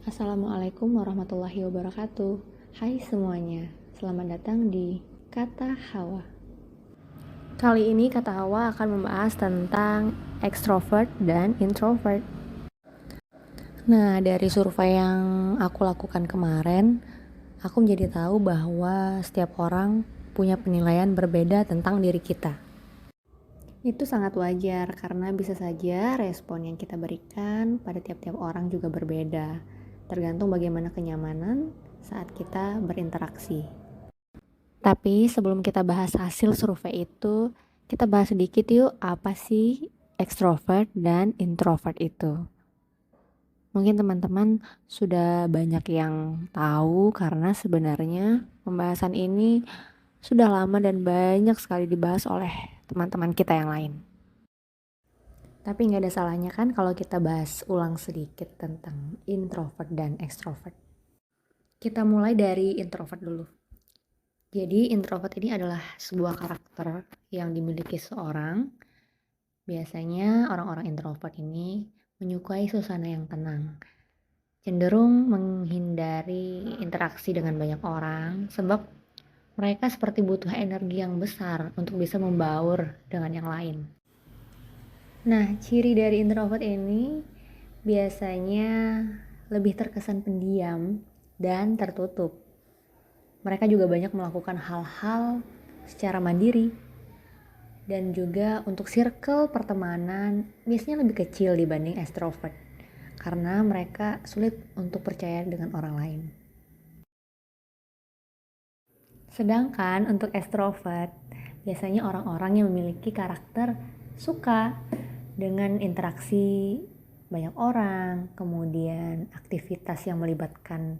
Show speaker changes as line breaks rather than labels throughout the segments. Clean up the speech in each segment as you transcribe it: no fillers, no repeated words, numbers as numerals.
Assalamualaikum warahmatullahi wabarakatuh. Hai semuanya, selamat datang di Kata Hawa. Kali ini Kata Hawa akan membahas tentang extrovert dan introvert. Nah, dari survei yang aku lakukan kemarin, aku menjadi tahu bahwa setiap orang punya penilaian berbeda tentang diri kita. Itu sangat wajar karena bisa saja respon yang kita berikan pada tiap-tiap orang juga berbeda, tergantung bagaimana kenyamanan saat kita berinteraksi. Tapi sebelum kita bahas hasil survei itu, kita bahas sedikit yuk apa sih extrovert dan introvert itu. Mungkin teman-teman sudah banyak yang tahu karena sebenarnya pembahasan ini sudah lama dan banyak sekali dibahas oleh teman-teman kita yang lain. Tapi nggak ada salahnya kan kalau kita bahas ulang sedikit tentang introvert dan extrovert. Kita mulai dari introvert dulu. Jadi introvert ini adalah sebuah karakter yang dimiliki seorang. Biasanya orang-orang introvert ini menyukai suasana yang tenang, cenderung menghindari interaksi dengan banyak orang sebab mereka seperti butuh energi yang besar untuk bisa membaur dengan yang lain. Nah, ciri dari introvert ini biasanya lebih terkesan pendiam dan tertutup. Mereka juga banyak melakukan hal-hal secara mandiri. Dan juga untuk circle pertemanan biasanya lebih kecil dibanding extrovert. Karena mereka sulit untuk percaya dengan orang lain. Sedangkan untuk extrovert, biasanya orang-orang yang memiliki karakter suka dengan interaksi banyak orang, kemudian aktivitas yang melibatkan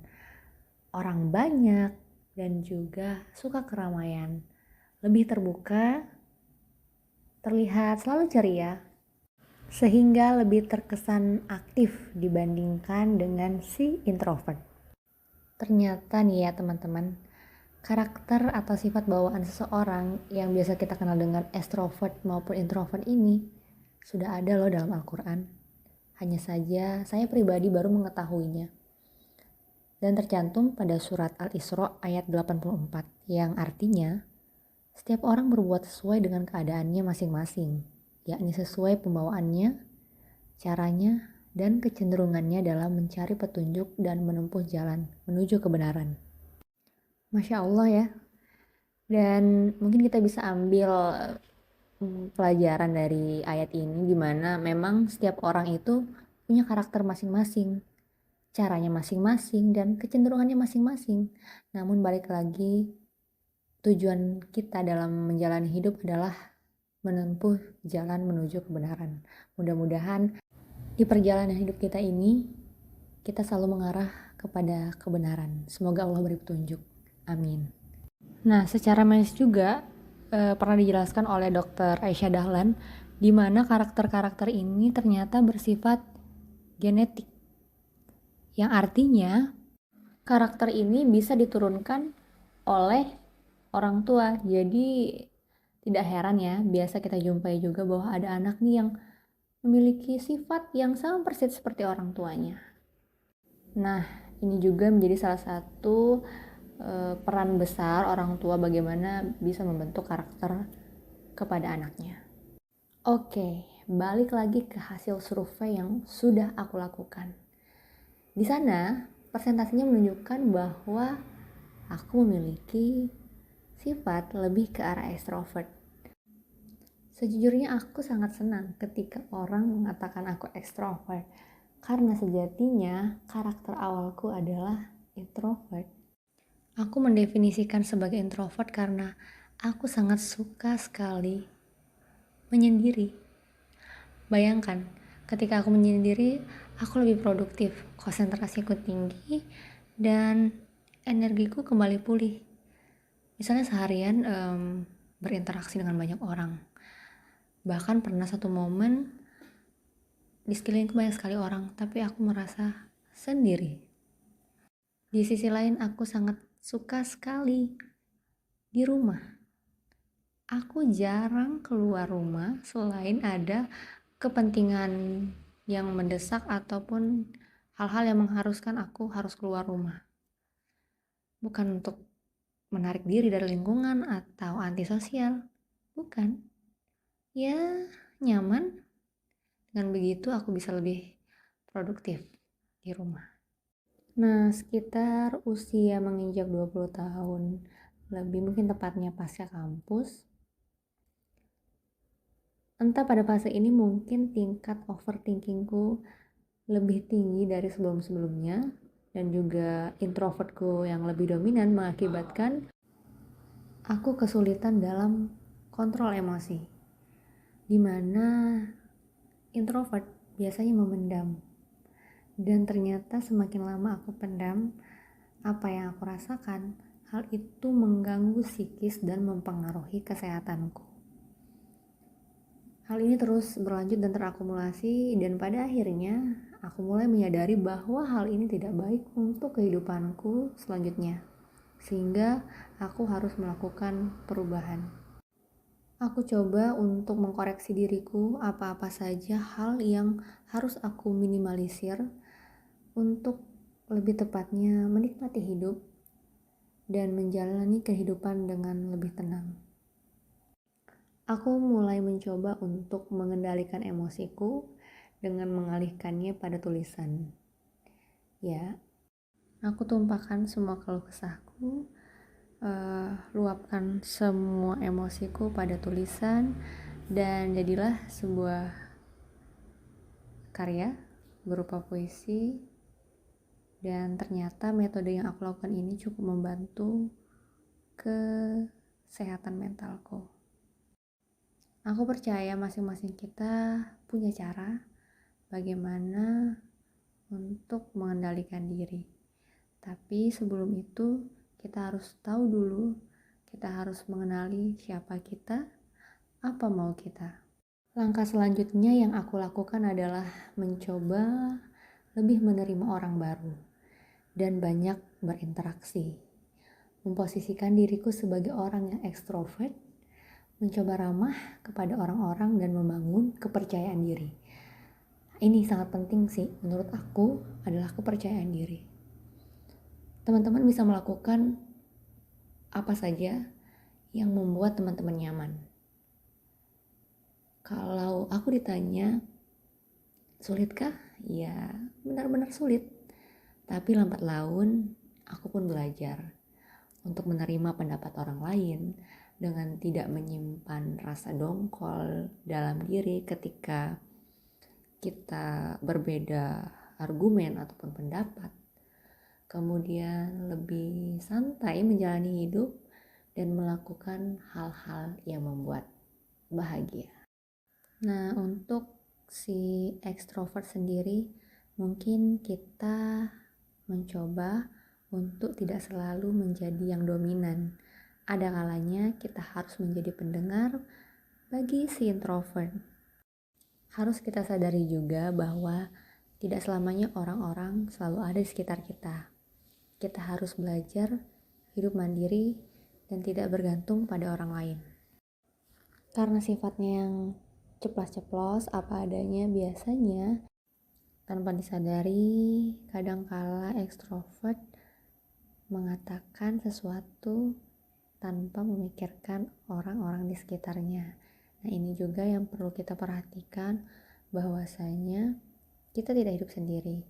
orang banyak, dan juga suka keramaian, lebih terbuka, terlihat selalu ceria, sehingga lebih terkesan aktif dibandingkan dengan si introvert. Ternyata nih ya teman-teman, karakter atau sifat bawaan seseorang yang biasa kita kenal dengan extrovert maupun introvert ini sudah ada loh dalam Al-Quran. Hanya saja saya pribadi baru mengetahuinya. Dan tercantum pada surat Al-Isra ayat 84 yang artinya setiap orang berbuat sesuai dengan keadaannya masing-masing, yakni sesuai pembawaannya, caranya, dan kecenderungannya dalam mencari petunjuk dan menempuh jalan menuju kebenaran. Masya Allah ya. Dan mungkin kita bisa ambil pelajaran dari ayat ini di mana memang setiap orang itu punya karakter masing-masing, caranya masing-masing, dan kecenderungannya masing-masing. Namun balik lagi, tujuan kita dalam menjalani hidup adalah menempuh jalan menuju kebenaran. Mudah-mudahan di perjalanan hidup kita ini kita selalu mengarah kepada kebenaran. Semoga Allah beri petunjuk. Amin. Nah, secara medis juga pernah dijelaskan oleh Dr. Aisyah Dahlan di mana karakter-karakter ini ternyata bersifat genetik. Yang artinya karakter ini bisa diturunkan oleh orang tua. Jadi tidak heran ya, biasa kita jumpai juga bahwa ada anak nih yang memiliki sifat yang sama persis seperti orang tuanya. Nah, ini juga menjadi salah satu peran besar orang tua bagaimana bisa membentuk karakter kepada anaknya. Oke, balik lagi ke hasil survei yang sudah aku lakukan. Di sana, persentasenya menunjukkan bahwa aku memiliki sifat lebih ke arah extrovert. Sejujurnya aku sangat senang ketika orang mengatakan aku extrovert, karena sejatinya karakter awalku adalah introvert. Aku mendefinisikan sebagai introvert karena aku sangat suka sekali menyendiri. Bayangkan, ketika aku menyendiri, aku lebih produktif, konsentrasiku tinggi, dan energiku kembali pulih. Misalnya seharian berinteraksi dengan banyak orang. Bahkan pernah satu momen di sekelilingku banyak sekali orang, tapi aku merasa sendiri. Di sisi lain aku sangat suka sekali di rumah. Aku jarang keluar rumah selain ada kepentingan yang mendesak ataupun hal-hal yang mengharuskan aku harus keluar rumah. Bukan untuk menarik diri dari lingkungan atau antisosial, bukan. Ya, nyaman. Dengan begitu aku bisa lebih produktif di rumah. Nah, sekitar usia menginjak 20 tahun, lebih mungkin tepatnya pasca kampus. Entah pada fase ini mungkin tingkat overthinkingku lebih tinggi dari sebelum-sebelumnya, dan juga introvertku yang lebih dominan mengakibatkan aku kesulitan dalam kontrol emosi, dimana introvert biasanya memendam, dan ternyata semakin lama aku pendam apa yang aku rasakan, hal itu mengganggu psikis dan mempengaruhi kesehatanku. Hal ini terus berlanjut dan terakumulasi, dan pada akhirnya aku mulai menyadari bahwa hal ini tidak baik untuk kehidupanku selanjutnya, sehingga aku harus melakukan perubahan. Aku coba untuk mengkoreksi diriku apa-apa saja hal yang harus aku minimalisir untuk lebih tepatnya menikmati hidup dan menjalani kehidupan dengan lebih tenang. Aku mulai mencoba untuk mengendalikan emosiku dengan mengalihkannya pada tulisan. Ya, aku tumpahkan semua keluh kesahku, luapkan semua emosiku pada tulisan, dan jadilah sebuah karya berupa puisi. Dan ternyata metode yang aku lakukan ini cukup membantu kesehatan mentalku. Aku percaya masing-masing kita punya cara bagaimana untuk mengendalikan diri. Tapi sebelum itu kita harus tahu dulu, kita harus mengenali siapa kita, apa mau kita. Langkah selanjutnya yang aku lakukan adalah mencoba lebih menerima orang baru dan banyak berinteraksi. Memposisikan diriku sebagai orang yang ekstrovert, mencoba ramah kepada orang-orang dan membangun kepercayaan diri. Ini sangat penting sih menurut aku, adalah kepercayaan diri. Teman-teman bisa melakukan apa saja yang membuat teman-teman nyaman. Kalau aku ditanya, sulitkah? Ya, benar-benar sulit. Tapi lambat laun, aku pun belajar untuk menerima pendapat orang lain dengan tidak menyimpan rasa dongkol dalam diri ketika kita berbeda argumen ataupun pendapat. Kemudian lebih santai menjalani hidup dan melakukan hal-hal yang membuat bahagia. Nah, untuk si ekstrovert sendiri, mungkin kita mencoba untuk tidak selalu menjadi yang dominan. Ada kalanya kita harus menjadi pendengar bagi si introvert. Harus kita sadari juga bahwa tidak selamanya orang-orang selalu ada di sekitar kita. Kita harus belajar hidup mandiri dan tidak bergantung pada orang lain. Karena sifatnya yang ceplas-ceplos apa adanya, biasanya tanpa disadari kadangkala ekstrovert mengatakan sesuatu tanpa memikirkan orang-orang di sekitarnya. Nah, ini juga yang perlu kita perhatikan, bahwasanya kita tidak hidup sendiri,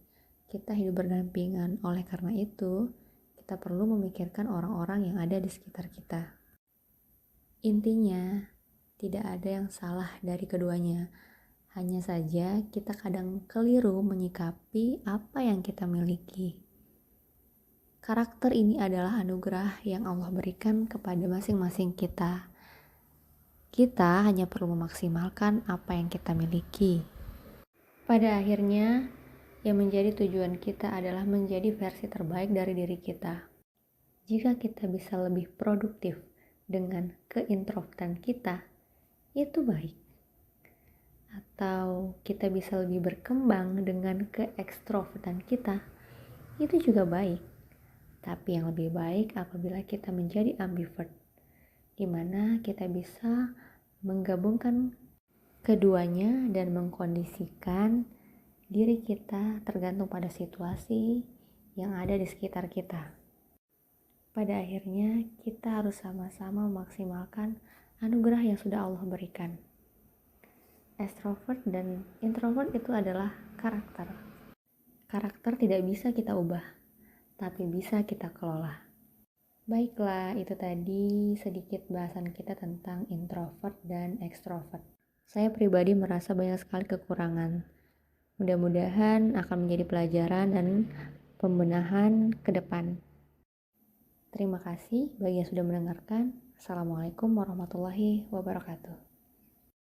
kita hidup berdampingan. Oleh karena itu, kita perlu memikirkan orang-orang yang ada di sekitar kita. Intinya, tidak ada yang salah dari keduanya. Hanya saja kita kadang keliru menyikapi apa yang kita miliki. Karakter ini adalah anugerah yang Allah berikan kepada masing-masing kita. Kita hanya perlu memaksimalkan apa yang kita miliki. Pada akhirnya, yang menjadi tujuan kita adalah menjadi versi terbaik dari diri kita. Jika kita bisa lebih produktif dengan keintrovertan kita, itu baik. Atau kita bisa lebih berkembang dengan keekstrovertan kita, itu juga baik. Tapi yang lebih baik apabila kita menjadi ambivert, di mana kita bisa menggabungkan keduanya dan mengkondisikan Diri kita tergantung pada situasi yang ada di sekitar kita. Pada akhirnya, kita harus sama-sama memaksimalkan anugerah yang sudah Allah berikan. Extrovert dan introvert itu adalah karakter. Karakter tidak bisa kita ubah, tapi bisa kita kelola. Baiklah, itu tadi sedikit bahasan kita tentang introvert dan extrovert. Saya pribadi merasa banyak sekali kekurangan. Mudah-mudahan akan menjadi pelajaran dan pembenahan ke depan. Terima kasih bagi yang sudah mendengarkan. Assalamualaikum warahmatullahi wabarakatuh.